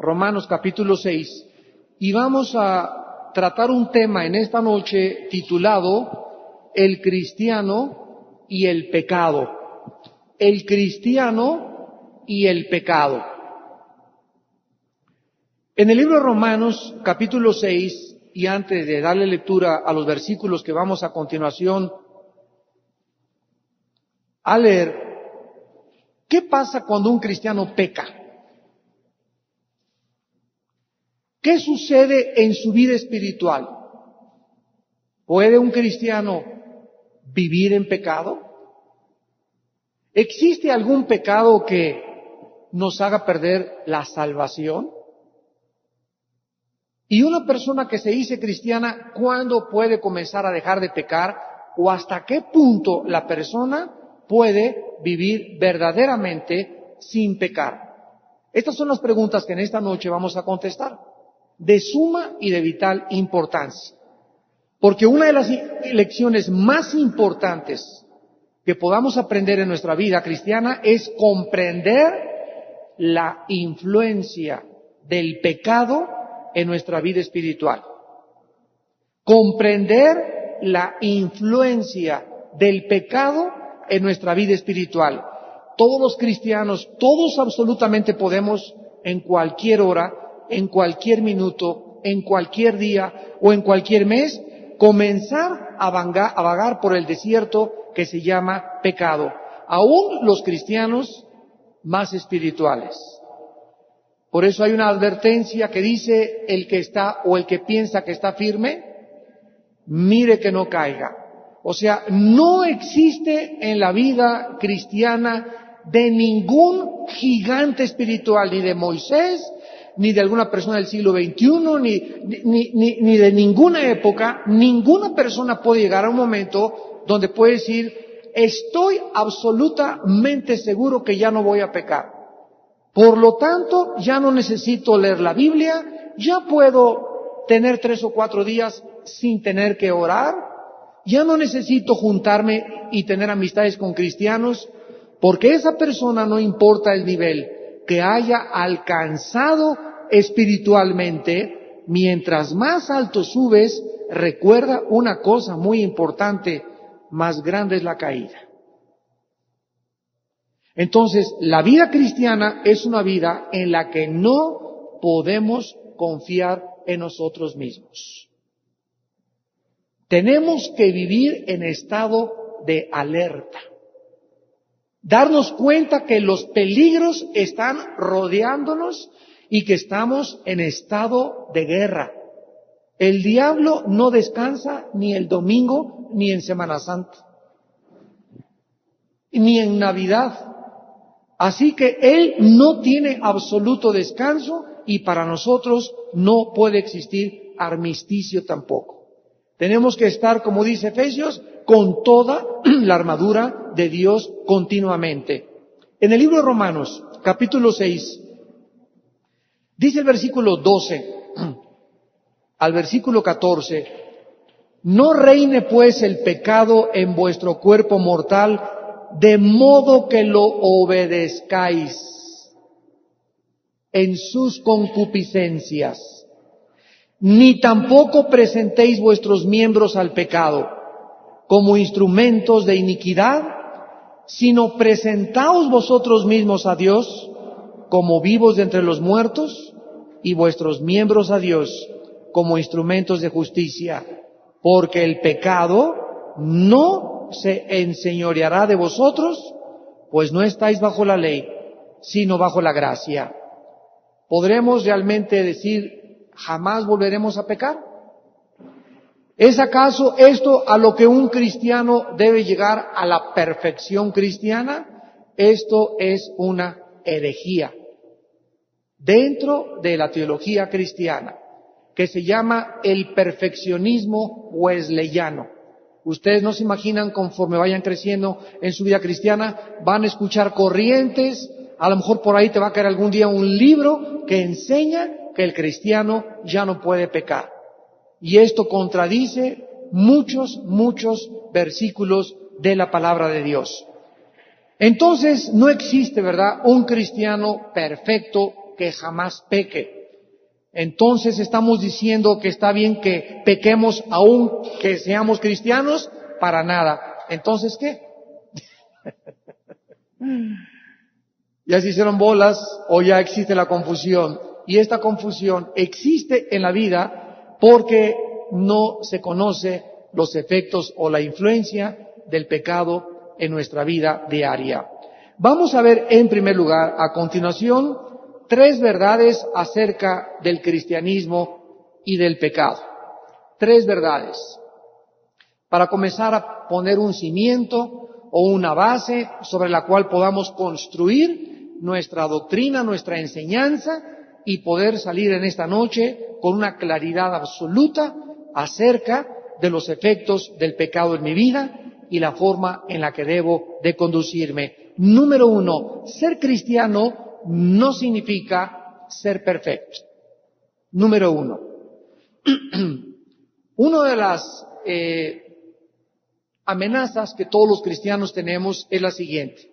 Romanos capítulo 6, y vamos a tratar un tema en esta noche titulado El cristiano y el pecado. El cristiano y el pecado. En el libro de Romanos capítulo 6, y antes de darle lectura a los versículos que vamos a continuación a leer, ¿qué pasa cuando un cristiano peca? ¿Qué sucede en su vida espiritual? ¿Puede un cristiano vivir en pecado? ¿Existe algún pecado que nos haga perder la salvación? Y una persona que se dice cristiana, ¿cuándo puede comenzar a dejar de pecar? ¿O hasta qué punto la persona puede vivir verdaderamente sin pecar? Estas son las preguntas que en esta noche vamos a contestar, de suma y de vital importancia. Porque una de las lecciones más importantes que podamos aprender en nuestra vida cristiana es comprender la influencia del pecado en nuestra vida espiritual. Comprender la influencia del pecado en nuestra vida espiritual. Todos los cristianos, todos absolutamente podemos en cualquier hora, en cualquier minuto, en cualquier día o en cualquier mes, comenzar a vagar por el desierto que se llama pecado. Aún los cristianos más espirituales. Por eso hay una advertencia que dice: el que está o el que piensa que está firme, mire que no caiga. O sea, no existe en la vida cristiana de ningún gigante espiritual, ni de Moisés, ni de alguna persona del siglo XXI, ni de ninguna época. Ninguna persona puede llegar a un momento donde puede decir: estoy absolutamente seguro que ya no voy a pecar. Por lo tanto, ya no necesito leer la Biblia, ya puedo tener 3 o 4 días sin tener que orar, ya no necesito juntarme y tener amistades con cristianos, porque esa persona, no importa el nivel que haya alcanzado espiritualmente, mientras más alto subes, recuerda una cosa muy importante: más grande es la caída. Entonces, la vida cristiana es una vida en la que no podemos confiar en nosotros mismos. Tenemos que vivir en estado de alerta. Darnos cuenta que los peligros están rodeándonos y que estamos en estado de guerra. El diablo no descansa ni el domingo, ni en Semana Santa, ni en Navidad. Así que él no tiene absoluto descanso, y para nosotros no puede existir armisticio tampoco. Tenemos que estar, como dice Efesios, con toda la armadura de Dios continuamente. En el libro de Romanos, capítulo 6, dice el versículo 12 al versículo 14: no reine pues el pecado en vuestro cuerpo mortal, de modo que lo obedezcáis en sus concupiscencias, ni tampoco presentéis vuestros miembros al pecado como instrumentos de iniquidad, sino presentaos vosotros mismos a Dios como vivos de entre los muertos, y vuestros miembros a Dios como instrumentos de justicia, porque el pecado no se enseñoreará de vosotros, pues no estáis bajo la ley, sino bajo la gracia. ¿Podremos realmente decir jamás volveremos a pecar? ¿Es acaso esto a lo que un cristiano debe llegar, a la perfección cristiana? Esto es una herejía dentro de la teología cristiana, que se llama el perfeccionismo wesleyano. Ustedes no se imaginan, conforme vayan creciendo en su vida cristiana, van a escuchar corrientes, a lo mejor por ahí te va a caer algún día un libro que enseña que el cristiano ya no puede pecar. Y esto contradice muchos versículos de la palabra de Dios. Entonces, no existe, ¿verdad?, un cristiano perfecto que jamás peque. Entonces estamos diciendo que está bien que pequemos aun que seamos cristianos, para nada. Entonces, ¿qué? ¿Ya se hicieron bolas o ya existe la confusión? Y esta confusión existe en la vida porque no se conoce los efectos o la influencia del pecado en nuestra vida diaria. Vamos a ver en primer lugar, a continuación, 3 verdades acerca del cristianismo y del pecado. 3 verdades. Para comenzar a poner un cimiento o una base sobre la cual podamos construir nuestra doctrina, nuestra enseñanza y poder salir en esta noche con una claridad absoluta acerca de los efectos del pecado en mi vida y la forma en la que debo de conducirme. Número 1, ser cristiano no significa ser perfecto. Número 1. Una de las amenazas que todos los cristianos tenemos es la siguiente.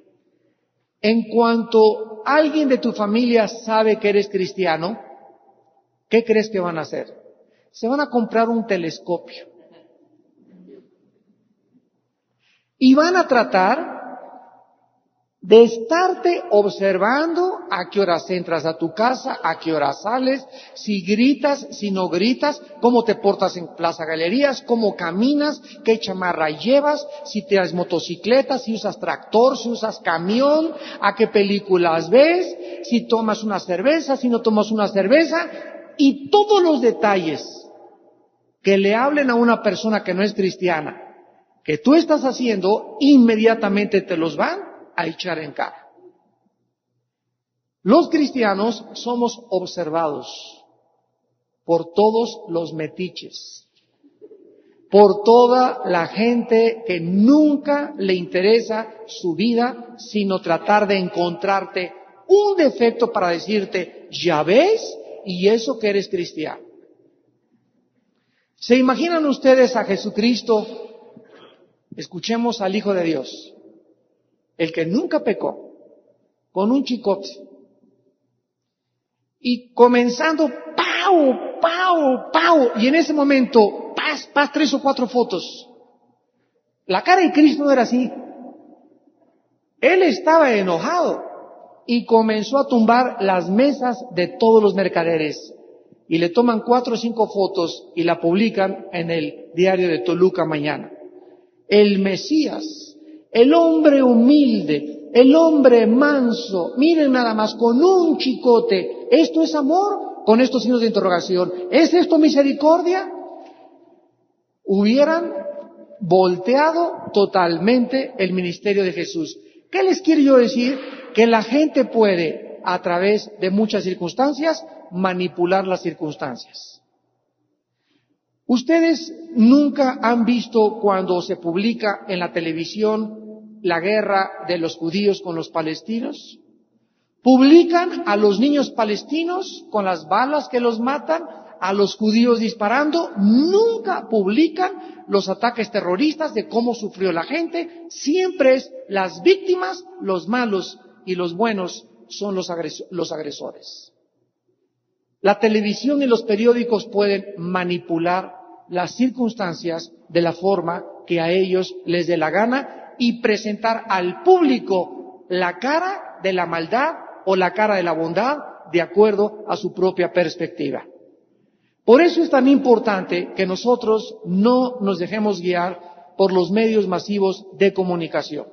En cuanto alguien de tu familia sabe que eres cristiano, ¿qué crees que van a hacer? Se van a comprar un telescopio y van a tratar de estarte observando a qué horas entras a tu casa, a qué horas sales, si gritas, si no gritas, cómo te portas en Plaza Galerías, cómo caminas, qué chamarra llevas, si tienes motocicleta, si usas tractor, si usas camión, a qué películas ves, si tomas una cerveza, si no tomas una cerveza, y todos los detalles que le hablen a una persona que no es cristiana, que tú estás haciendo, inmediatamente te los van a echar en cara. Los cristianos somos observados por todos los metiches, por toda la gente que nunca le interesa su vida, sino tratar de encontrarte un defecto para decirte, ya ves, y eso que eres cristiano. ¿Se imaginan ustedes a Jesucristo? Escuchemos al Hijo de Dios, el que nunca pecó, con un chicote, y comenzando, ¡pau, pau, pau! Y en ese momento, ¡paz, 3 o 4 fotos! La cara de Cristo no era así. Él estaba enojado y comenzó a tumbar las mesas de todos los mercaderes. Y le toman 4 o 5 fotos y la publican en el diario de Toluca mañana. El Mesías, el hombre humilde, el hombre manso, miren nada más, con un chicote. ¿Esto es amor? Con estos signos de interrogación. ¿Es esto misericordia? Hubieran volteado totalmente el ministerio de Jesús. ¿Qué les quiero yo decir? Que la gente puede, a través de muchas circunstancias, manipular las circunstancias. ¿Ustedes nunca han visto cuando se publica en la televisión la guerra de los judíos con los palestinos? Publican a los niños palestinos con las balas que los matan, a los judíos disparando. Nunca publican los ataques terroristas de cómo sufrió la gente. Siempre es las víctimas, los malos, y los buenos son los agresores. La televisión y los periódicos pueden manipular las circunstancias de la forma que a ellos les dé la gana y presentar al público la cara de la maldad o la cara de la bondad de acuerdo a su propia perspectiva. Por eso es tan importante que nosotros no nos dejemos guiar por los medios masivos de comunicación,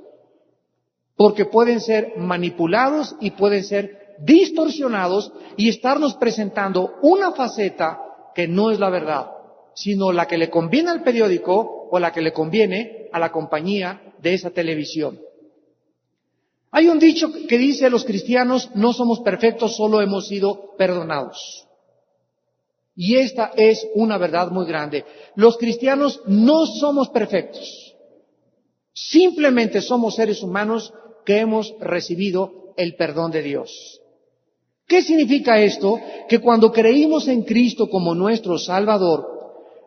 porque pueden ser manipulados y pueden ser distorsionados y estarnos presentando una faceta que no es la verdad, sino la que le conviene al periódico o la que le conviene a la compañía de esa televisión. Hay un dicho que dice: los cristianos no somos perfectos, solo hemos sido perdonados. Y esta es una verdad muy grande. Los cristianos no somos perfectos. Simplemente somos seres humanos que hemos recibido el perdón de Dios. ¿Qué significa esto? Que cuando creímos en Cristo como nuestro Salvador,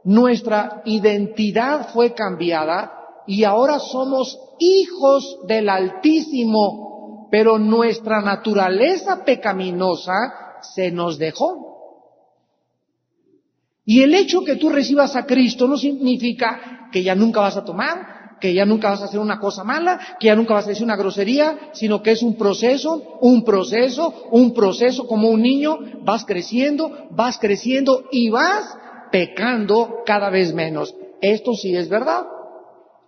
nuestra identidad fue cambiada y ahora somos hijos del Altísimo, pero nuestra naturaleza pecaminosa se nos dejó. Y el hecho que tú recibas a Cristo no significa que ya nunca vas a tomar, que ya nunca vas a hacer una cosa mala, que ya nunca vas a decir una grosería, sino que es un proceso, como un niño, vas creciendo y vas pecando cada vez menos. Esto sí es verdad.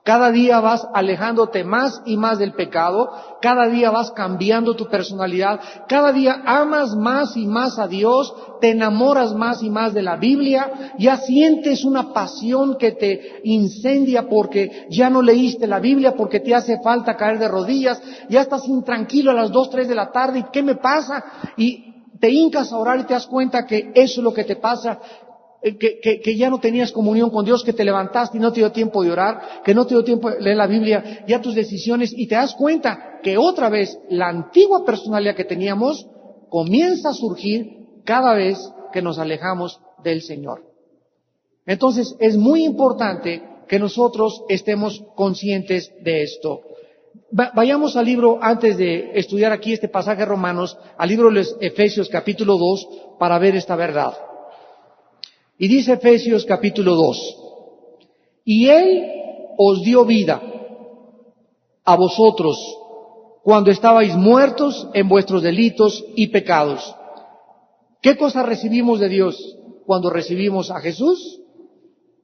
Cada día vas alejándote más y más del pecado, cada día vas cambiando tu personalidad, cada día amas más y más a Dios, te enamoras más y más de la Biblia, ya sientes una pasión que te incendia porque ya no leíste la Biblia, porque te hace falta caer de rodillas, ya estás intranquilo a las 2, 3 de la tarde, ¿y qué me pasa? Y te hincas a orar y te das cuenta que eso es lo que te pasa. Que ya no tenías comunión con Dios, que te levantaste y no te dio tiempo de orar, que no te dio tiempo de leer la Biblia, ya tus decisiones, y te das cuenta que otra vez la antigua personalidad que teníamos comienza a surgir cada vez que nos alejamos del Señor. Entonces es muy importante que nosotros estemos conscientes de esto. Vayamos al libro, antes de estudiar aquí este pasaje de Romanos, al libro de los Efesios capítulo 2 para ver esta verdad. Y dice Efesios capítulo 2, y Él os dio vida a vosotros cuando estabais muertos en vuestros delitos y pecados. ¿Qué cosa recibimos de Dios cuando recibimos a Jesús?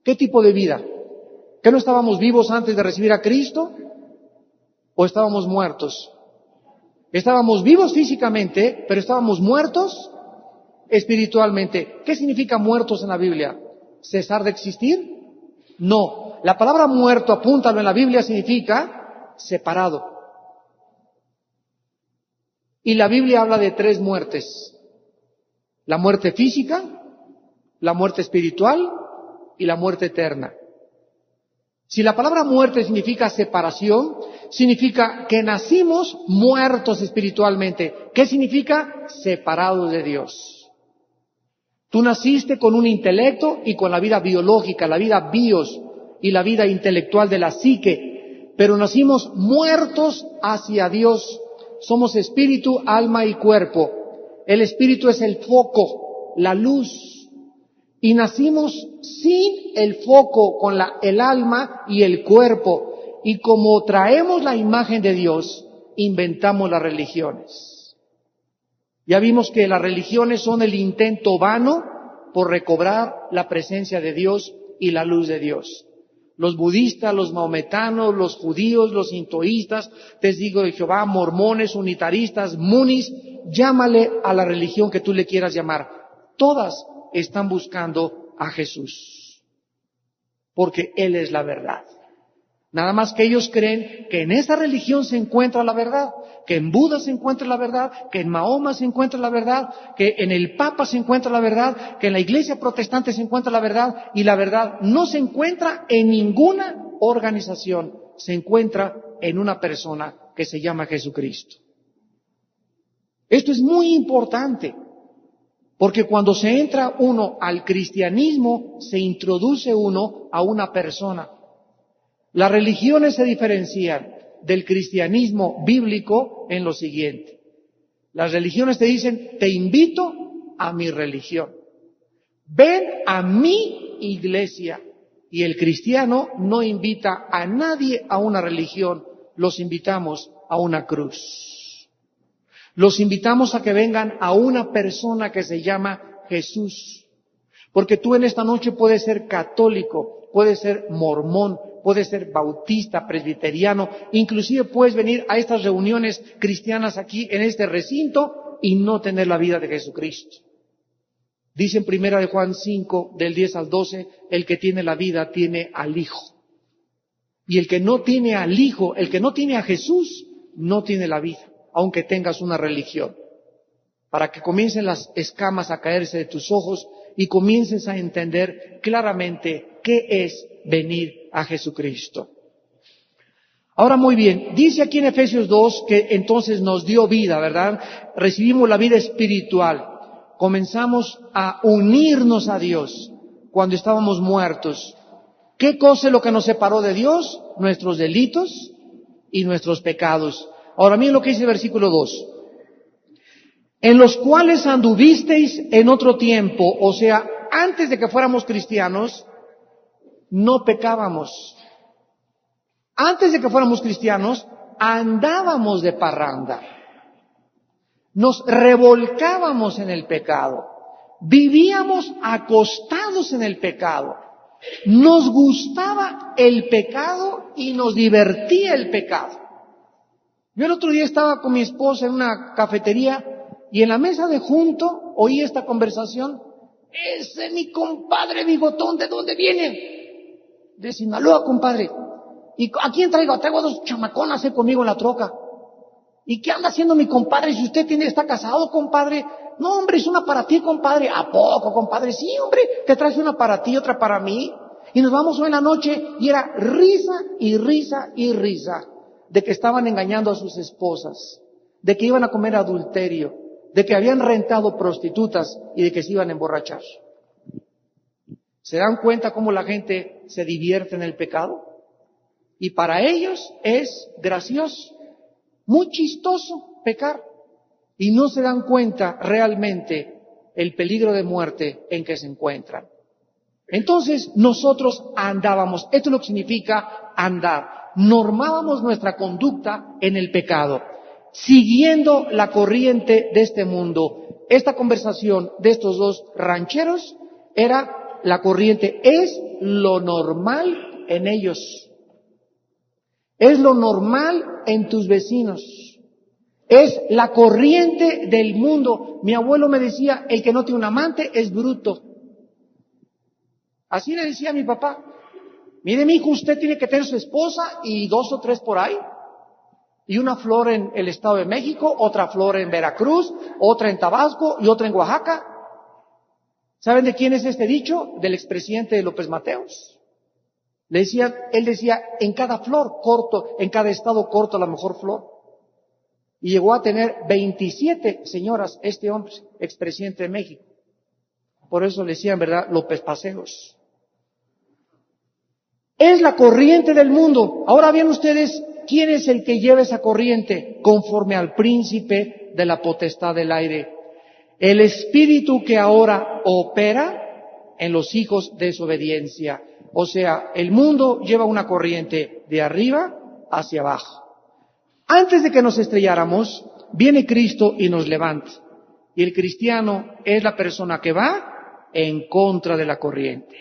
¿Qué tipo de vida? ¿Que no estábamos vivos antes de recibir a Cristo? ¿O estábamos muertos? Estábamos vivos físicamente, pero estábamos muertos espiritualmente. ¿Qué significa muertos en la Biblia? ¿Cesar de existir? No. La palabra muerto, apúntalo en la Biblia, significa separado. Y la Biblia habla de 3 muertes. La muerte física, la muerte espiritual y la muerte eterna. Si la palabra muerte significa separación, significa que nacimos muertos espiritualmente. ¿Qué significa? Separados de Dios. Tú naciste con un intelecto y con la vida biológica, la vida bios y la vida intelectual de la psique, pero nacimos muertos hacia Dios. Somos espíritu, alma y cuerpo. El espíritu es el foco, la luz. Y nacimos sin el foco, con el alma y el cuerpo. Y como traemos la imagen de Dios, inventamos las religiones. Ya vimos que las religiones son el intento vano por recobrar la presencia de Dios y la luz de Dios. Los budistas, los maometanos, los judíos, los sintoístas, testigos de Jehová, mormones, unitaristas, munis, llámale a la religión que tú le quieras llamar. Todas están buscando a Jesús, porque Él es la verdad. Nada más que ellos creen que en esa religión se encuentra la verdad, que en Buda se encuentra la verdad, que en Mahoma se encuentra la verdad, que en el Papa se encuentra la verdad, que en la Iglesia protestante se encuentra la verdad, y la verdad no se encuentra en ninguna organización, se encuentra en una persona que se llama Jesucristo. Esto es muy importante, porque cuando se entra uno al cristianismo, se introduce uno a una persona. Las religiones se diferencian del cristianismo bíblico en lo siguiente. Las religiones te dicen, te invito a mi religión. Ven a mi iglesia. Y el cristiano no invita a nadie a una religión, los invitamos a una cruz. Los invitamos a que vengan a una persona que se llama Jesús. Porque tú en esta noche puedes ser católico, puedes ser mormón, puedes ser bautista, presbiteriano, inclusive puedes venir a estas reuniones cristianas aquí en este recinto y no tener la vida de Jesucristo. Dice en 1 Juan 5, del 10 al 12, el que tiene la vida tiene al Hijo. Y el que no tiene al Hijo, el que no tiene a Jesús, no tiene la vida, aunque tengas una religión. Para que comiencen las escamas a caerse de tus ojos y comiences a entender claramente qué es venir a Jesucristo. Ahora muy bien, dice aquí en Efesios 2 que entonces nos dio vida, ¿verdad? Recibimos la vida espiritual. Comenzamos a unirnos a Dios cuando estábamos muertos. ¿Qué cosa es lo que nos separó de Dios? Nuestros delitos y nuestros pecados. Ahora miren lo que dice el versículo 2. en los cuales anduvisteis en otro tiempo, o sea, antes de que fuéramos cristianos, no pecábamos. Antes de que fuéramos cristianos, andábamos de parranda. Nos revolcábamos en el pecado. Vivíamos acostados en el pecado. Nos gustaba el pecado y nos divertía el pecado. Yo el otro día estaba con mi esposa en una cafetería y en la mesa de junto oí esta conversación. Ese es mi compadre bigotón, ¿de dónde viene? De Sinaloa, compadre. ¿Y a quién traigo? Traigo a 2 chamaconas conmigo en la troca. ¿Y qué anda haciendo mi compadre? Si usted está casado, compadre. No, hombre, es una para ti, compadre. ¿A poco, compadre? Sí, hombre, te traes una para ti, otra para mí. Y nos vamos hoy en la noche y era risa y risa y risa de que estaban engañando a sus esposas, de que iban a comer adulterio, de que habían rentado prostitutas y de que se iban a emborrachar. ¿Se dan cuenta cómo la gente se divierte en el pecado? Y para ellos es gracioso, muy chistoso pecar. Y no se dan cuenta realmente el peligro de muerte en que se encuentran. Entonces nosotros andábamos, esto es lo que significa andar, normábamos nuestra conducta en el pecado, siguiendo la corriente de este mundo. Esta conversación de estos 2 rancheros era la corriente, es lo normal en ellos, es lo normal en tus vecinos. Es la corriente del mundo. Mi abuelo me decía, el que no tiene un amante es bruto. Así le decía a mi papá. Mire, mi hijo, usted tiene que tener su esposa y 2 o 3 por ahí. Y una flor en el Estado de México, otra flor en Veracruz, otra en Tabasco y otra en Oaxaca. ¿Saben de quién es este dicho? Del expresidente López Mateos. Él decía, en cada flor corto, en cada estado corto la mejor flor. Y llegó a tener 27 señoras, este hombre, expresidente de México. Por eso le decían, ¿verdad?, López Paseos. Es la corriente del mundo. Ahora bien ustedes, ¿quién es el que lleva esa corriente? Conforme al príncipe de la potestad del aire. El espíritu que ahora opera en los hijos de desobediencia. O sea, el mundo lleva una corriente de arriba hacia abajo. Antes de que nos estrelláramos, viene Cristo y nos levanta. Y el cristiano es la persona que va en contra de la corriente.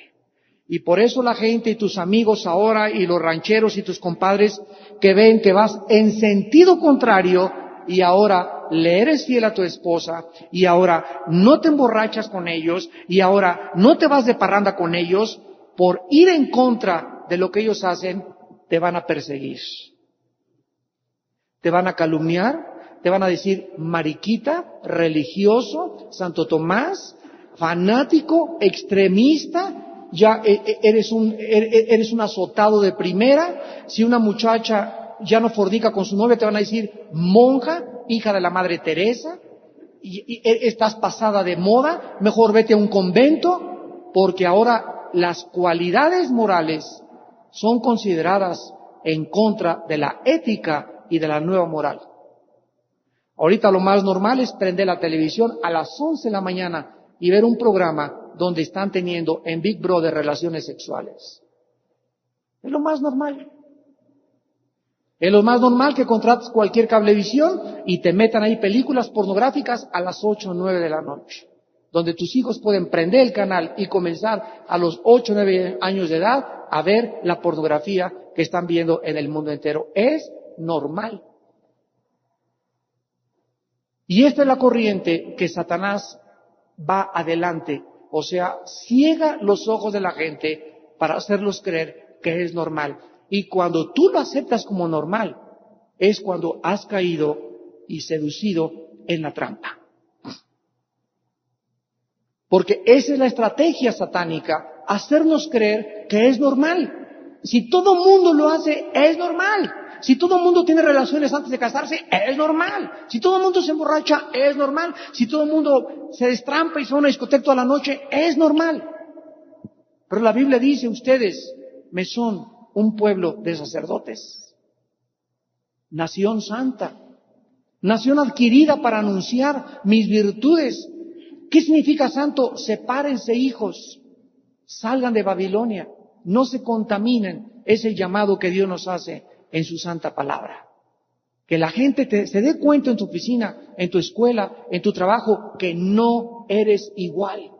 Y por eso la gente y tus amigos ahora y los rancheros y tus compadres que ven que vas en sentido contrario y ahora le eres fiel a tu esposa y ahora no te emborrachas con ellos y ahora no te vas de parranda con ellos, por ir en contra de lo que ellos hacen, te van a perseguir. Te van a calumniar, te van a decir mariquita, religioso, Santo Tomás, fanático, extremista, ya eres un azotado de primera. Si una muchacha ya no fornica con su novia, te van a decir monja, hija de la Madre Teresa, y estás pasada de moda, mejor vete a un convento, porque ahora las cualidades morales son consideradas en contra de la ética y de la nueva moral. Ahorita lo más normal es prender la televisión a las 11 de la mañana y ver un programa donde están teniendo en Big Brother relaciones sexuales. Es lo más normal. Es lo más normal que contrates cualquier cablevisión y te metan ahí películas pornográficas a las 8 o 9 de la noche, donde tus hijos pueden prender el canal y comenzar a los 8 o 9 años de edad a ver la pornografía que están viendo en el mundo entero. Es normal. Y esta es la corriente que Satanás va adelante, o sea, ciega los ojos de la gente para hacerlos creer que es normal. Y cuando tú lo aceptas como normal, es cuando has caído y seducido en la trampa. Porque esa es la estrategia satánica, hacernos creer que es normal. Si todo mundo lo hace, es normal. Si todo el mundo tiene relaciones antes de casarse, es normal. Si todo el mundo se emborracha, es normal. Si todo el mundo se destrampa y se va a una discoteca toda la noche, es normal. Pero la Biblia dice, ustedes me son un pueblo de sacerdotes, nación santa, nación adquirida para anunciar mis virtudes. ¿Qué significa santo? Sepárense, hijos, salgan de Babilonia, no se contaminen. Es el llamado que Dios nos hace en su santa palabra. Que la gente se dé cuenta en tu oficina, en tu escuela, en tu trabajo, que no eres igual.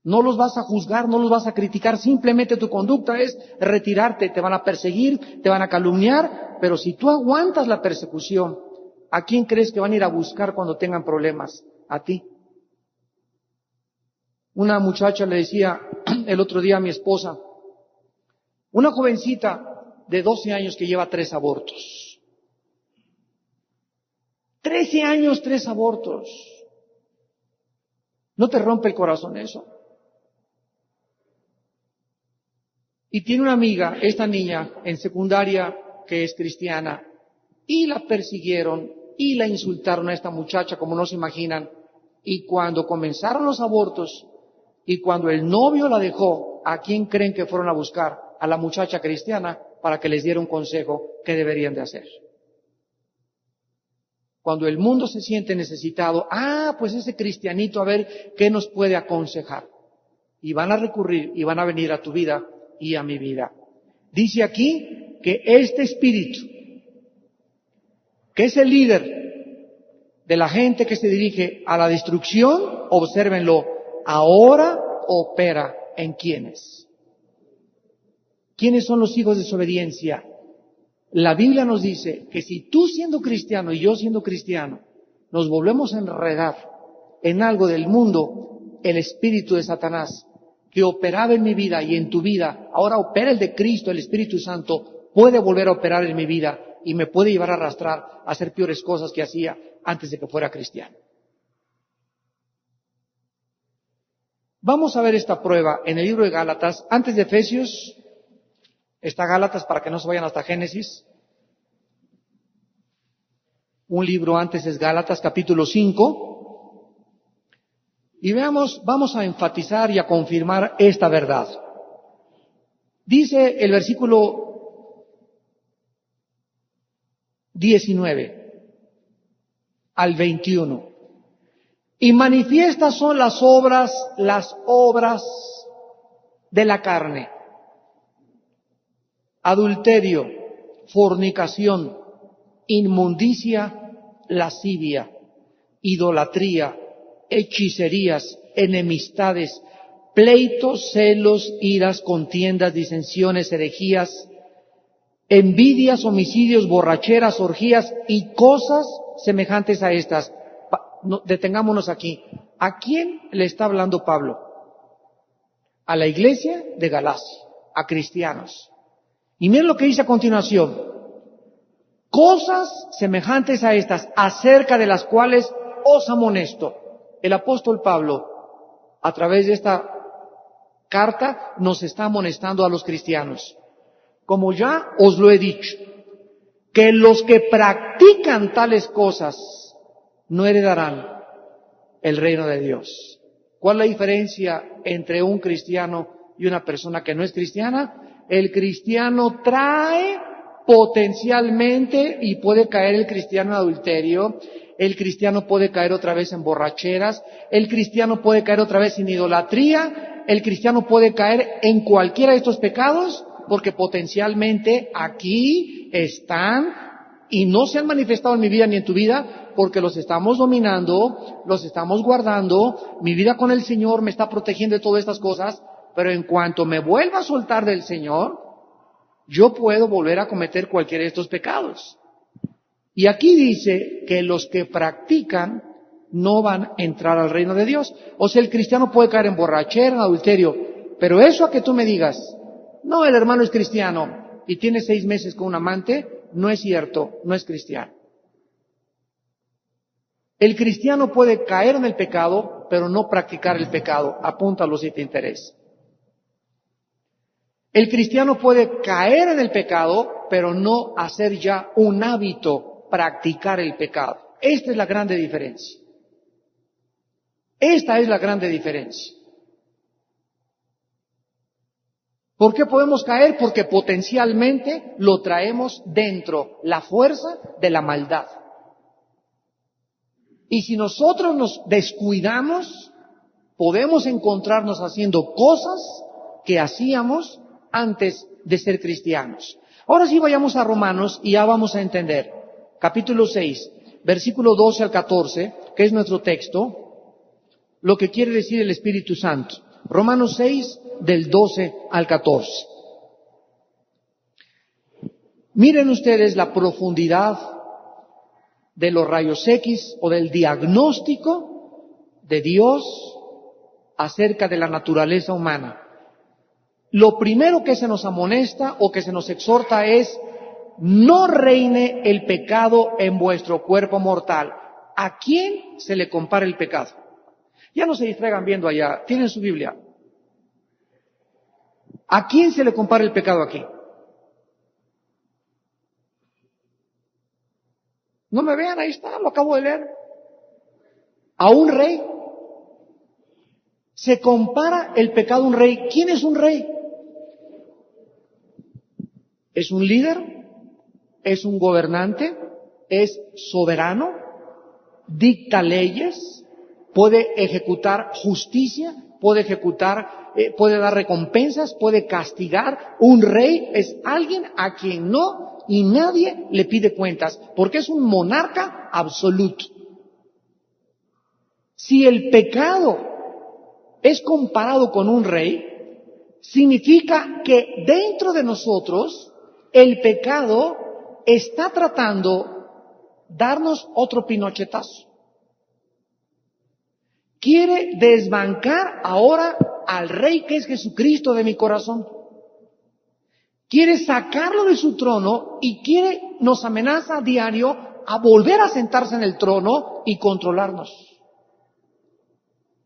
No los vas a juzgar, no los vas a criticar, simplemente tu conducta es retirarte. Te van a perseguir, te van a calumniar, pero si tú aguantas la persecución, ¿a quién crees que van a ir a buscar cuando tengan problemas? A ti. Una muchacha le decía el otro día a mi esposa, una jovencita de 12 años que lleva 3 abortos. 13 años, 3 abortos. ¿No te rompe el corazón eso? Y tiene una amiga, esta niña, en secundaria, que es cristiana, y la persiguieron y la insultaron a esta muchacha como no se imaginan. Y cuando comenzaron los abortos, y cuando el novio la dejó, ¿a quién creen que fueron a buscar? A la muchacha cristiana para que les diera un consejo que deberían de hacer. Cuando el mundo se siente necesitado, pues ese cristianito a ver qué nos puede aconsejar. Y van a recurrir y van a venir a tu vida y a mi vida. Dice aquí que este espíritu, que es el líder de la gente que se dirige a la destrucción, obsérvenlo, ahora opera en quiénes. ¿Quiénes son los hijos de desobediencia? La Biblia nos dice que si tú siendo cristiano y yo siendo cristiano nos volvemos a enredar en algo del mundo, el espíritu de Satanás que operaba en mi vida y en tu vida, ahora opera el de Cristo, el Espíritu Santo, puede volver a operar en mi vida y me puede llevar a arrastrar a hacer peores cosas que hacía antes de que fuera cristiano. Vamos a ver esta prueba en el libro de Gálatas, antes de Efesios. Está Gálatas para que no se vayan hasta Génesis. Un libro antes es Gálatas, capítulo 5. Y veamos, vamos a enfatizar y a confirmar esta verdad. Dice el versículo 19 al 21. Y manifiestas son las obras de la carne. Adulterio, fornicación, inmundicia, lascivia, idolatría, hechicerías, enemistades, pleitos, celos, iras, contiendas, disensiones, herejías, envidias, homicidios, borracheras, orgías y cosas semejantes a estas. Detengámonos aquí. ¿A quién le está hablando Pablo? A la iglesia de Galacia, a cristianos. Y miren lo que dice a continuación. Cosas semejantes a estas, acerca de las cuales os amonesto. El apóstol Pablo, a través de esta carta, nos está amonestando a los cristianos. Como ya os lo he dicho, que los que practican tales cosas no heredarán el reino de Dios. ¿Cuál es la diferencia entre un cristiano y una persona que no es cristiana? El cristiano trae potencialmente, y puede caer el cristiano en adulterio, el cristiano puede caer otra vez en borracheras, el cristiano puede caer otra vez en idolatría, el cristiano puede caer en cualquiera de estos pecados, porque potencialmente aquí están y no se han manifestado en mi vida ni en tu vida, porque los estamos dominando, los estamos guardando, mi vida con el Señor me está protegiendo de todas estas cosas, pero en cuanto me vuelva a soltar del Señor, yo puedo volver a cometer cualquiera de estos pecados. Y aquí dice que los que practican no van a entrar al reino de Dios. O sea, el cristiano puede caer en borrachera, en adulterio, pero eso a que tú me digas, no, el hermano es cristiano y tiene 6 meses con un amante, no es cierto, no es cristiano. El cristiano puede caer en el pecado, pero no practicar el pecado. Apúntalo si te interesa. El cristiano puede caer en el pecado, pero no hacer ya un hábito practicar el pecado. Esta es la grande diferencia. Esta es la grande diferencia. ¿Por qué podemos caer? Porque potencialmente lo traemos dentro, la fuerza de la maldad. Y si nosotros nos descuidamos, podemos encontrarnos haciendo cosas que hacíamos antes de ser cristianos. Ahora sí vayamos a Romanos y ya vamos a entender. Capítulo 6, versículo 12 al 14, que es nuestro texto, lo que quiere decir el Espíritu Santo. Romanos 6, del 12 al 14. Miren ustedes la profundidad de los rayos X o del diagnóstico de Dios acerca de la naturaleza humana. Lo primero que se nos amonesta o que se nos exhorta es: no reine el pecado en vuestro cuerpo mortal. ¿A quién se le compara el pecado? Ya no se distraigan viendo allá, tienen su Biblia. ¿A quién se le compara el pecado aquí? No me vean, ahí está, lo acabo de leer. A un rey. Se compara el pecado a un rey. ¿Quién es un rey? ¿Es un líder? ¿Es un gobernante? ¿Es soberano? ¿Dicta leyes? ¿Puede ejecutar justicia? ¿Puede puede dar recompensas? ¿Puede castigar? Un rey es alguien a quien no y nadie le pide cuentas, porque es un monarca absoluto. Si el pecado es comparado con un rey, significa que dentro de nosotros el pecado está tratando darnos otro pinochetazo. Quiere desbancar ahora al rey que es Jesucristo de mi corazón. Quiere sacarlo de su trono y nos amenaza a diario a volver a sentarse en el trono y controlarnos.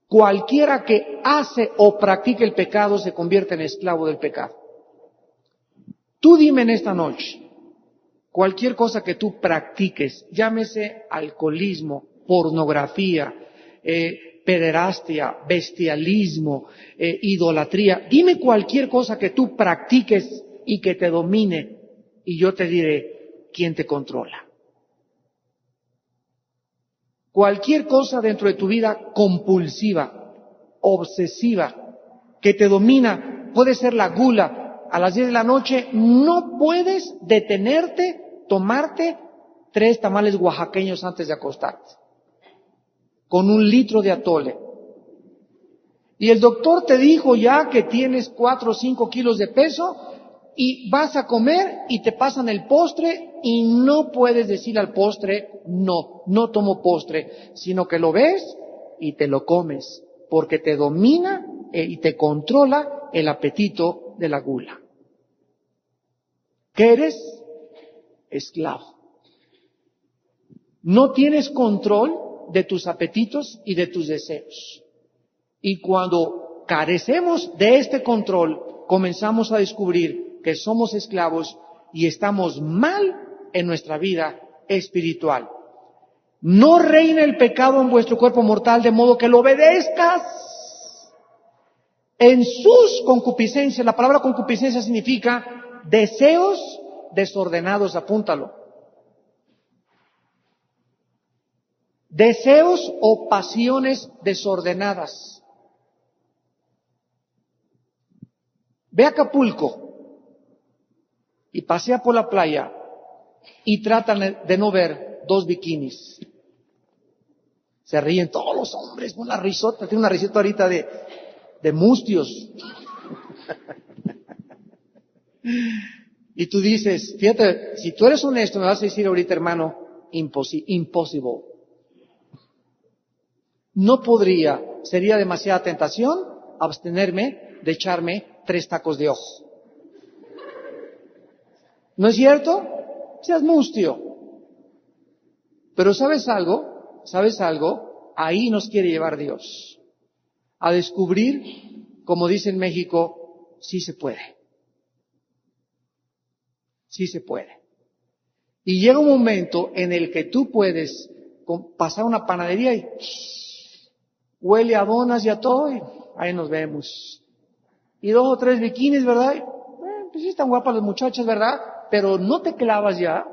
Cualquiera que hace o practique el pecado se convierte en esclavo del pecado. Tú dime en esta noche, cualquier cosa que tú practiques, llámese alcoholismo, pornografía, pederastia, bestialismo, idolatría, dime cualquier cosa que tú practiques y que te domine, y yo te diré quién te controla. Cualquier cosa dentro de tu vida compulsiva, obsesiva, que te domina, puede ser la gula. A las 10 de la noche no puedes detenerte, tomarte 3 tamales oaxaqueños antes de acostarte, con 1 litro de atole. Y el doctor te dijo ya que tienes 4 o 5 kilos de peso y vas a comer y te pasan el postre y no puedes decir al postre, no tomo postre, sino que lo ves y te lo comes, porque te domina y te controla el apetito de la gula. ¿Qué eres? Esclavo. No tienes control de tus apetitos y de tus deseos. Y cuando carecemos de este control, comenzamos a descubrir que somos esclavos y estamos mal en nuestra vida espiritual. No reine el pecado en vuestro cuerpo mortal, de modo que lo obedezcas en sus concupiscencias. La palabra concupiscencia significa deseos desordenados, apúntalo. Deseos o pasiones desordenadas. Ve a Acapulco y pasea por la playa y tratan de no ver 2 bikinis. Se ríen todos los hombres, una risota, tiene una risota ahorita de mustios. Y tú dices, fíjate, si tú eres honesto me vas a decir ahorita, hermano, imposible. No podría, sería demasiada tentación abstenerme de echarme 3 tacos de ojo. ¿No es cierto? Seas mustio. Pero ¿sabes algo? Ahí nos quiere llevar Dios. A descubrir, como dice en México, sí se puede. Sí se puede. Y llega un momento en el que tú puedes pasar una panadería y huele a donas y a todo, y ahí nos vemos. Y 2 o 3 bikinis, ¿verdad? Pues sí están guapas las muchachas, ¿verdad? Pero no te clavas ya,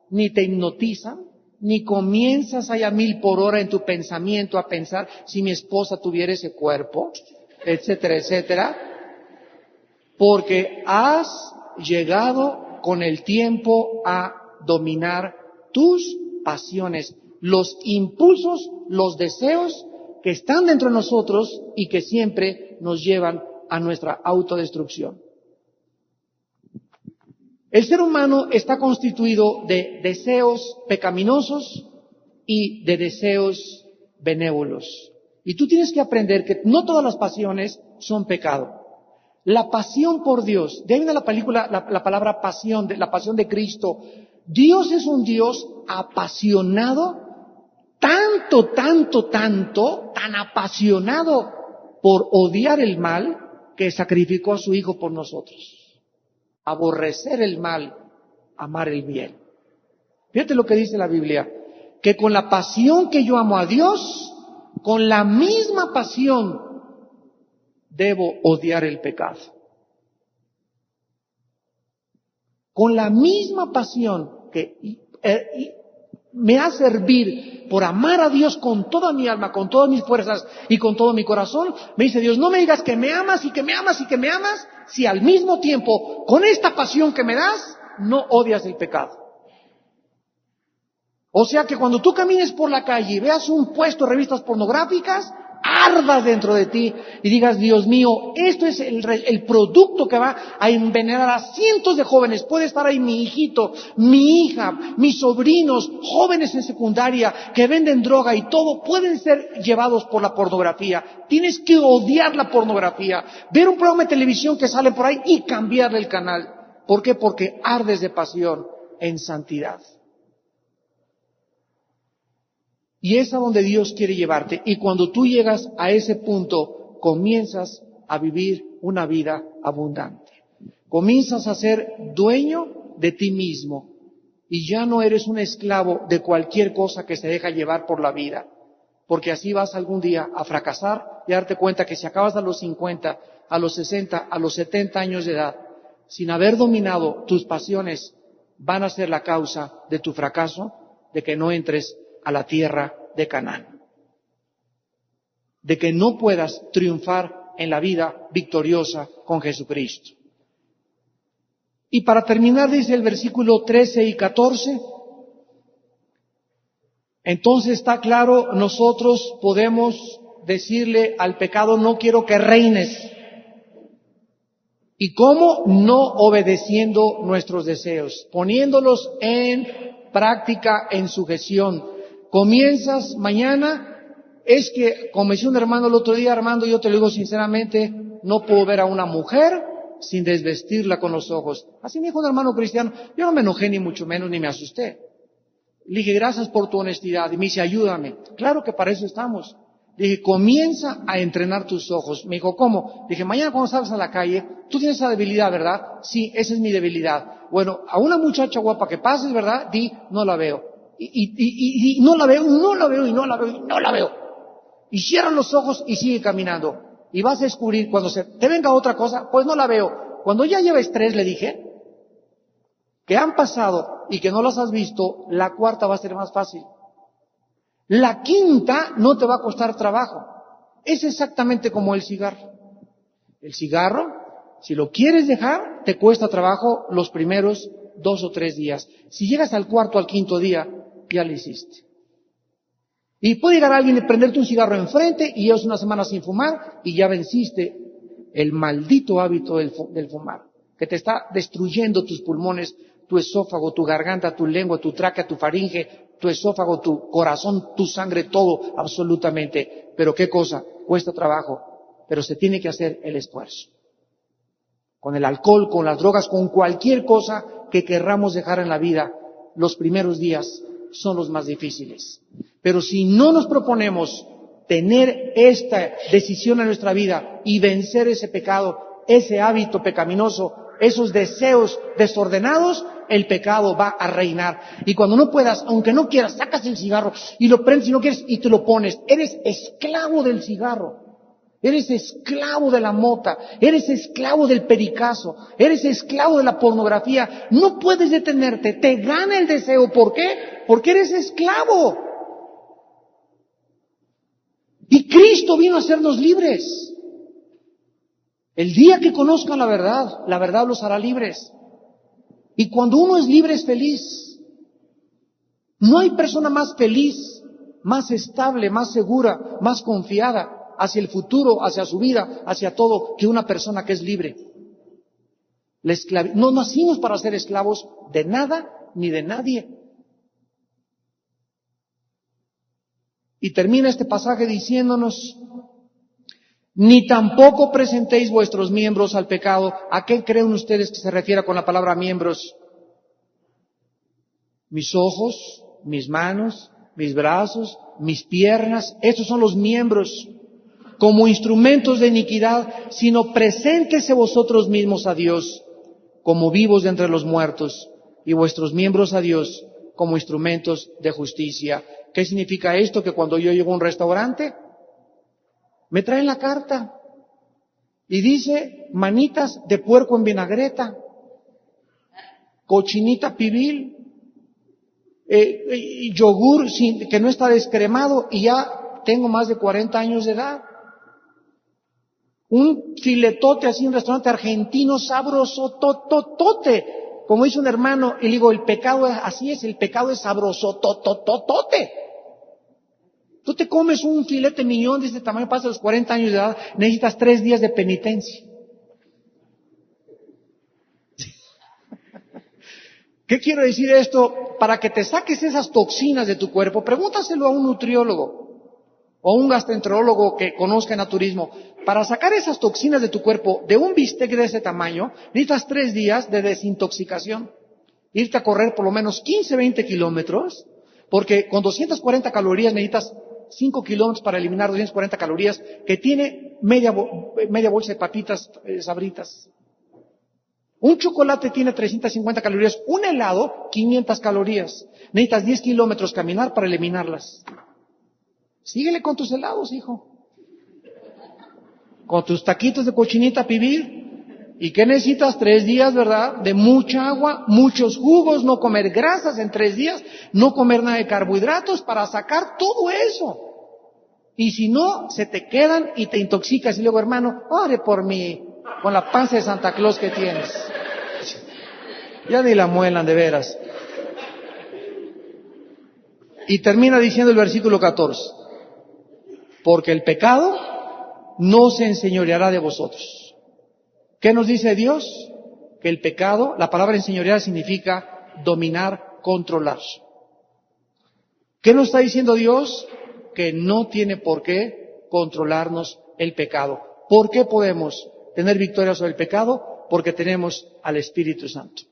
ni te hipnotizan, ni comienzas allá 1000 por hora en tu pensamiento a pensar si mi esposa tuviera ese cuerpo, etcétera, etcétera, porque has llegado con el tiempo a dominar tus pasiones, los impulsos, los deseos que están dentro de nosotros y que siempre nos llevan a nuestra autodestrucción. El ser humano está constituido de deseos pecaminosos y de deseos benévolos. Y tú tienes que aprender que no todas las pasiones son pecado. La pasión por Dios, de ahí viene la palabra pasión, la pasión de Cristo. Dios es un Dios apasionado, tan apasionado por odiar el mal que sacrificó a su Hijo por nosotros. Aborrecer el mal, amar el bien. Fíjate lo que dice la Biblia, que con la pasión que yo amo a Dios, con la misma pasión debo odiar el pecado. Con la misma pasión que me hace servir por amar a Dios con toda mi alma, con todas mis fuerzas y con todo mi corazón, me dice Dios, no me digas que me amas y que me amas y que me amas, si al mismo tiempo, con esta pasión que me das, no odias el pecado. O sea que cuando tú camines por la calle y veas un puesto de revistas pornográficas, arda dentro de ti y digas, Dios mío, esto es el producto que va a envenenar a cientos de jóvenes. Puede estar ahí mi hijito, mi hija, mis sobrinos, jóvenes en secundaria que venden droga y todo, pueden ser llevados por la pornografía. Tienes que odiar la pornografía, ver un programa de televisión que sale por ahí y cambiarle el canal. ¿Por qué? Porque ardes de pasión en santidad. Y es a donde Dios quiere llevarte. Y cuando tú llegas a ese punto, comienzas a vivir una vida abundante. Comienzas a ser dueño de ti mismo. Y ya no eres un esclavo de cualquier cosa que se deja llevar por la vida. Porque así vas algún día a fracasar y a darte cuenta que si acabas a los 50, a los 60, a los 70 años de edad, sin haber dominado tus pasiones, van a ser la causa de tu fracaso, de que no entres a la tierra de Canaán, de que no puedas triunfar en la vida victoriosa con Jesucristo. Y para terminar dice el versículo 13 y 14, entonces está claro, nosotros podemos decirle al pecado, no quiero que reines. ¿Y cómo? No obedeciendo nuestros deseos, poniéndolos en práctica, en sujeción. Comienzas mañana, es que, como decía un hermano el otro día, Armando, yo te lo digo sinceramente, no puedo ver a una mujer sin desvestirla con los ojos. Así me dijo un hermano cristiano, yo no me enojé ni mucho menos ni me asusté. Le dije, gracias por tu honestidad. Y me dice, ayúdame. Claro que para eso estamos. Le dije, comienza a entrenar tus ojos. Me dijo, ¿cómo? Le dije, mañana cuando salgas a la calle, tú tienes esa debilidad, ¿verdad? Sí, esa es mi debilidad. Bueno, a una muchacha guapa que pases, ¿verdad? Di, no la veo. Y no la veo, no la veo, y no la veo, y no la veo. Y cierra los ojos y sigue caminando. Y vas a descubrir, cuando se te venga otra cosa, pues no la veo. Cuando ya lleves 3, le dije, que han pasado y que no las has visto, la cuarta va a ser más fácil. La quinta no te va a costar trabajo. Es exactamente como el cigarro. El cigarro, si lo quieres dejar, te cuesta trabajo los primeros 2 o 3 días. Si llegas al cuarto o al quinto día, ya lo hiciste. Y puede llegar alguien y prenderte un cigarro enfrente y llevas una semana sin fumar y ya venciste el maldito hábito del fumar, que te está destruyendo tus pulmones, tu esófago, tu garganta, tu lengua, tu tráquea, tu faringe, tu esófago, tu corazón, tu sangre, todo, absolutamente. Pero ¿qué cosa? Cuesta trabajo, pero se tiene que hacer el esfuerzo. Con el alcohol, con las drogas, con cualquier cosa que querramos dejar en la vida, los primeros días son los más difíciles. Pero si no nos proponemos tener esta decisión en nuestra vida y vencer ese pecado, ese hábito pecaminoso, esos deseos desordenados, el pecado va a reinar. Y cuando no puedas, aunque no quieras, sacas el cigarro y lo prendes si no quieres y te lo pones. Eres esclavo del cigarro. Eres esclavo de la mota, eres esclavo del pericazo, eres esclavo de la pornografía. No puedes detenerte, te gana el deseo. ¿Por qué? Porque eres esclavo. Y Cristo vino a hacernos libres. El día que conozcan la verdad los hará libres. Y cuando uno es libre es feliz. No hay persona más feliz, más estable, más segura, más confiada hacia el futuro, hacia su vida, hacia todo, que una persona que es libre. No nacimos para ser esclavos de nada ni de nadie. Y termina este pasaje diciéndonos: ni tampoco presentéis vuestros miembros al pecado. ¿A qué creen ustedes que se refiere con la palabra miembros? Mis ojos, mis manos, mis brazos, mis piernas, estos son los miembros, como instrumentos de iniquidad, sino preséntese vosotros mismos a Dios como vivos de entre los muertos, y vuestros miembros a Dios como instrumentos de justicia. ¿Qué significa esto? Que cuando yo llego a un restaurante, me traen la carta y dice manitas de puerco en vinagreta, cochinita pibil, yogur que no está descremado, y ya tengo más de 40 años de edad. Un filetote así en un restaurante argentino sabroso, tototote. Como dice un hermano, y le digo, el pecado así es, el pecado es sabroso, tototote. Tú te comes un filete miñón de este tamaño, pasas los 40 años de edad, necesitas 3 días de penitencia. ¿Qué quiero decir esto? Para que te saques esas toxinas de tu cuerpo, pregúntaselo a un nutriólogo o a un gastroenterólogo que conozca el naturismo. Para sacar esas toxinas de tu cuerpo, de un bistec de ese tamaño, necesitas 3 días de desintoxicación. Irte a correr por lo menos 15, 20 kilómetros, porque con 240 calorías necesitas 5 kilómetros para eliminar 240 calorías, que tiene media bolsa de papitas Sabritas. Un chocolate tiene 350 calorías, un helado 500 calorías. Necesitas 10 kilómetros caminar para eliminarlas. Síguele con tus helados, hijo. Con tus taquitos de cochinita pibil. ¿Y qué necesitas? 3 días, ¿verdad? De mucha agua, muchos jugos, no comer grasas en 3 días, no comer nada de carbohidratos para sacar todo eso. Y si no, se te quedan y te intoxicas. Y luego, hermano, ore por mí, con la panza de Santa Claus que tienes. Ya ni la muelan, de veras. Y termina diciendo el versículo 14. Porque el pecado no se enseñoreará de vosotros. ¿Qué nos dice Dios? Que el pecado, la palabra enseñorear significa dominar, controlar. ¿Qué nos está diciendo Dios? Que no tiene por qué controlarnos el pecado. ¿Por qué podemos tener victoria sobre el pecado? Porque tenemos al Espíritu Santo.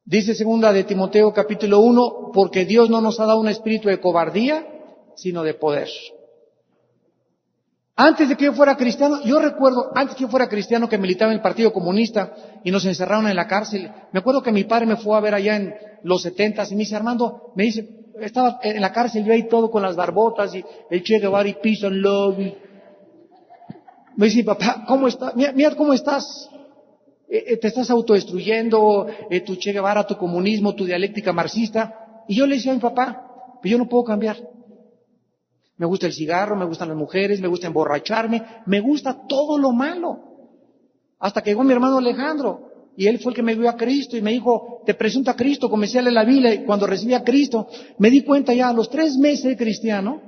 Dice segunda de Timoteo capítulo 1, porque Dios no nos ha dado un espíritu de cobardía, sino de poder. Antes de que yo fuera cristiano, yo recuerdo, antes que yo fuera cristiano, que militaba en el Partido Comunista y nos encerraron en la cárcel. Me acuerdo que mi padre me fue a ver allá en los 70s y me dice, Armando, me dice, estaba en la cárcel yo ahí todo con las barbotas y el Che Guevara y Peace and Love. Me dice, papá, ¿cómo estás? Mira cómo estás. Te estás autodestruyendo, tu Che Guevara, tu comunismo, tu dialéctica marxista. Y yo le decía a mi papá, pero yo no puedo cambiar. Me gusta el cigarro, me gustan las mujeres, me gusta emborracharme, me gusta todo lo malo. Hasta que llegó mi hermano Alejandro, y él fue el que me dio a Cristo y me dijo, te presento a Cristo, comencé a leer la Biblia, y cuando recibí a Cristo, me di cuenta ya a los 3 meses de cristiano,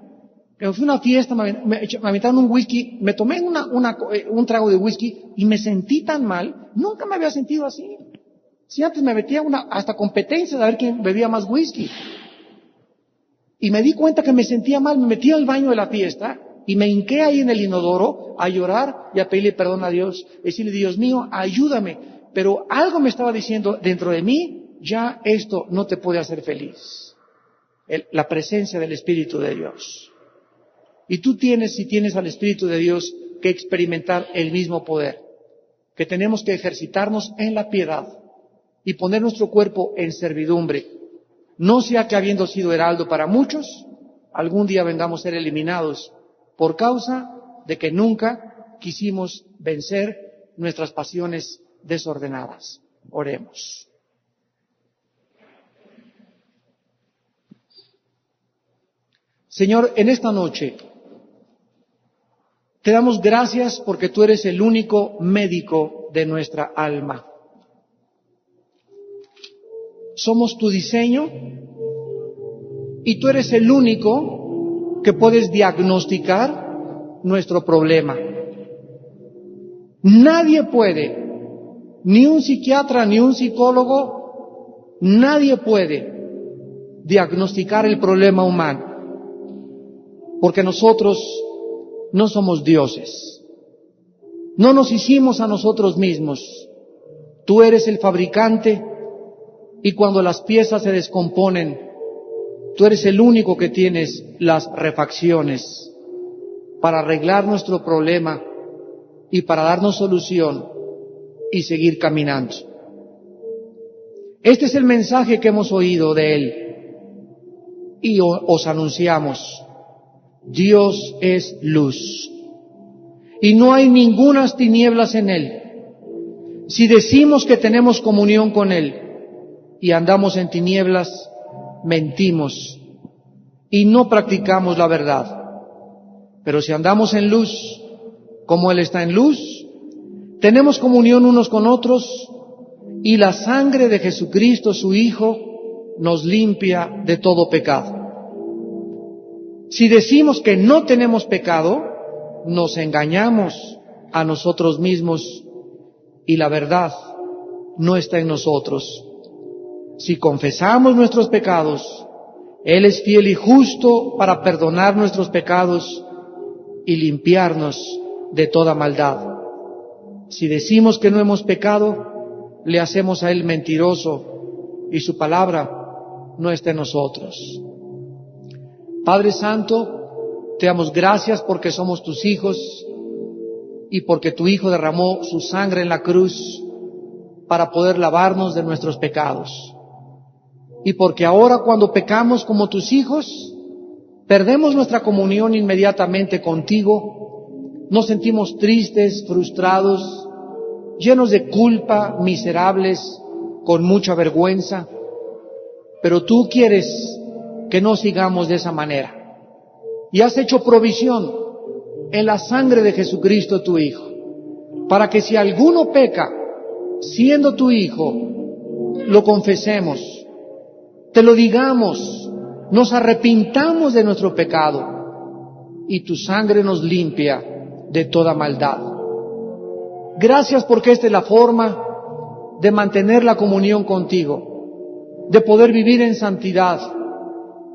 que fui a una fiesta, me aventaron un whisky, me tomé un trago de whisky y me sentí tan mal, nunca me había sentido así. Si antes me metía hasta competencia de ver quién bebía más whisky. Y me di cuenta que me sentía mal, me metí al baño de la fiesta y me hinqué ahí en el inodoro a llorar y a pedirle perdón a Dios. Decirle, Dios mío, ayúdame. Pero algo me estaba diciendo dentro de mí, ya esto no te puede hacer feliz. La presencia del Espíritu de Dios. Y tú si tienes al Espíritu de Dios, que experimentar el mismo poder. Que tenemos que ejercitarnos en la piedad y poner nuestro cuerpo en servidumbre. No sea que habiendo sido heraldo para muchos, algún día vengamos a ser eliminados por causa de que nunca quisimos vencer nuestras pasiones desordenadas. Oremos. Señor, en esta noche te damos gracias porque tú eres el único médico de nuestra alma. Somos tu diseño y tú eres el único que puedes diagnosticar nuestro problema. Nadie puede, ni un psiquiatra, ni un psicólogo, nadie puede diagnosticar el problema humano, porque nosotros no somos dioses. No nos hicimos a nosotros mismos. Tú eres el fabricante y cuando las piezas se descomponen, tú eres el único que tienes las refacciones para arreglar nuestro problema y para darnos solución y seguir caminando. Este es el mensaje que hemos oído de Él y os anunciamos. Dios es luz y no hay ningunas tinieblas en Él. Si decimos que tenemos comunión con Él y andamos en tinieblas, mentimos y no practicamos la verdad. Pero si andamos en luz, como Él está en luz, tenemos comunión unos con otros y la sangre de Jesucristo, su Hijo, nos limpia de todo pecado. Si decimos que no tenemos pecado, nos engañamos a nosotros mismos y la verdad no está en nosotros. Si confesamos nuestros pecados, Él es fiel y justo para perdonar nuestros pecados y limpiarnos de toda maldad. Si decimos que no hemos pecado, le hacemos a Él mentiroso y su palabra no está en nosotros. Padre Santo, te damos gracias porque somos tus hijos y porque tu Hijo derramó su sangre en la cruz para poder lavarnos de nuestros pecados. Y porque ahora cuando pecamos como tus hijos, perdemos nuestra comunión inmediatamente contigo, nos sentimos tristes, frustrados, llenos de culpa, miserables, con mucha vergüenza. Pero tú quieres que no sigamos de esa manera. Y has hecho provisión en la sangre de Jesucristo tu Hijo, para que si alguno peca, siendo tu Hijo, lo confesemos, te lo digamos, nos arrepintamos de nuestro pecado y tu sangre nos limpia de toda maldad. Gracias porque esta es la forma de mantener la comunión contigo, de poder vivir en santidad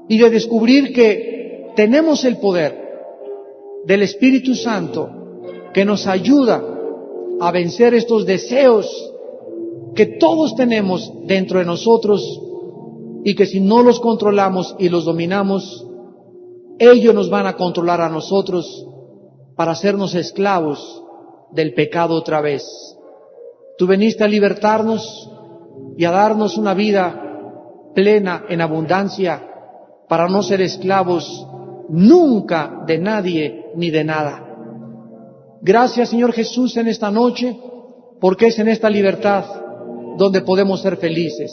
y de descubrir que tenemos el poder del Espíritu Santo que nos ayuda a vencer estos deseos que todos tenemos dentro de nosotros y que si no los controlamos y los dominamos, ellos nos van a controlar a nosotros para hacernos esclavos del pecado otra vez. Tú viniste a libertarnos y a darnos una vida plena en abundancia para no ser esclavos nunca de nadie ni de nada. Gracias, Señor Jesús, en esta noche, porque es en esta libertad donde podemos ser felices,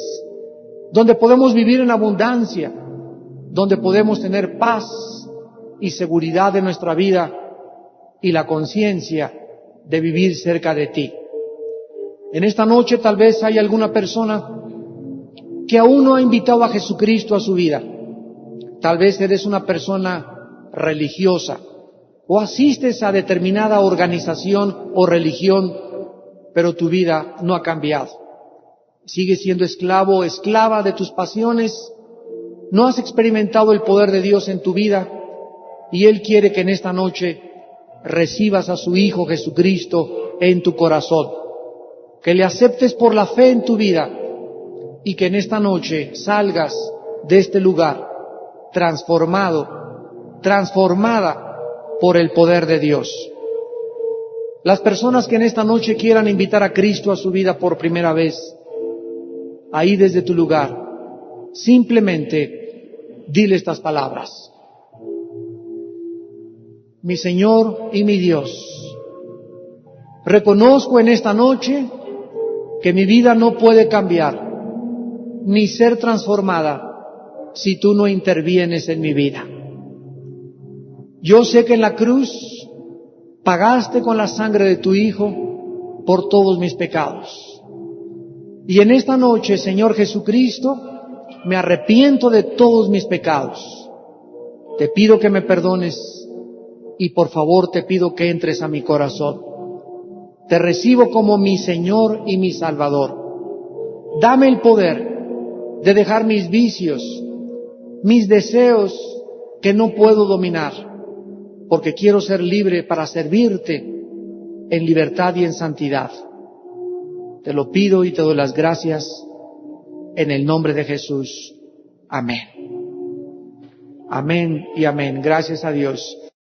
donde podemos vivir en abundancia, donde podemos tener paz y seguridad en nuestra vida y la conciencia de vivir cerca de ti. En esta noche tal vez hay alguna persona que aún no ha invitado a Jesucristo a su vida. Tal vez eres una persona religiosa o asistes a determinada organización o religión, pero tu vida no ha cambiado. Sigues siendo esclavo o esclava de tus pasiones, no has experimentado el poder de Dios en tu vida y Él quiere que en esta noche recibas a su Hijo Jesucristo en tu corazón, que le aceptes por la fe en tu vida y que en esta noche salgas de este lugar transformado, transformada por el poder de Dios. Las personas que en esta noche quieran invitar a Cristo a su vida por primera vez, ahí desde tu lugar, simplemente dile estas palabras. mi Señor y mi Dios. Reconozco en esta noche que mi vida no puede cambiar ni ser transformada si tú no intervienes en mi vida. Yo sé que en la cruz pagaste con la sangre de tu Hijo por todos mis pecados. Y en esta noche, Señor Jesucristo, me arrepiento de todos mis pecados. Te pido que me perdones y por favor te pido que entres a mi corazón. Te recibo como mi Señor y mi Salvador. Dame el poder de dejar mis vicios, mis deseos que no puedo dominar, porque quiero ser libre para servirte en libertad y en santidad. Te lo pido y te doy las gracias en el nombre de Jesús. Amén. Amén y amén. Gracias a Dios.